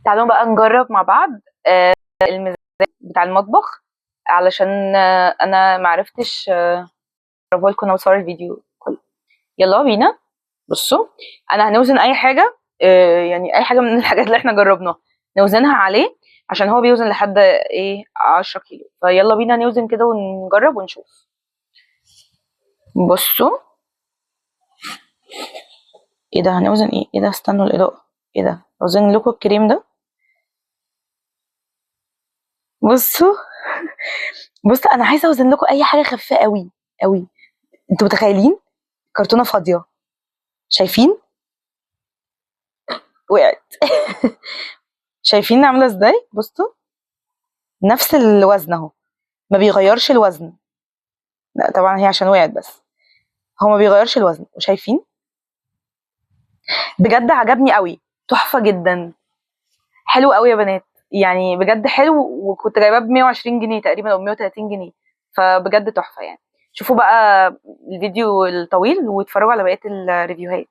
تعالوا بقى نجرب مع بعض الميزان بتاع المطبخ، علشان انا معرفتش اجربه لكم. انا بصور الفيديو كله. يلا بينا. بصوا، انا هنوزن اي حاجه، يعني اي حاجه من الحاجات اللي احنا جربناها نوزنها عليه، عشان هو بيوزن لحد 10 كيلو. فيلا بينا نوزن كده ونجرب ونشوف. بصوا، ايه ده؟ هنوزن ايه ده؟ استنوا الاضاءه. ايه ده؟ اوزن لكم الكريم ده. بصوا بص، انا عايزه اوزن لكم اي حاجه خفيفه قوي قوي. انتوا متخيلين؟ كرتونه فاضيه، شايفين؟ وقعت. شايفين عامله ازاي؟ بصوا، نفس الوزن اهو، ما بيغيرش الوزن. لا طبعا هي عشان وقعت، بس هو ما بيغيرش الوزن. وشايفين؟ بجد عجبني قوي، تحفه جدا، حلو قوي يا بنات. يعني بجد حلو، وكنت جايباه ب 120 جنيه تقريبا او 130 جنيه. فبجد تحفه يعني. شوفوا بقى الفيديو الطويل واتفرجوا على بقيه الريفيوهات.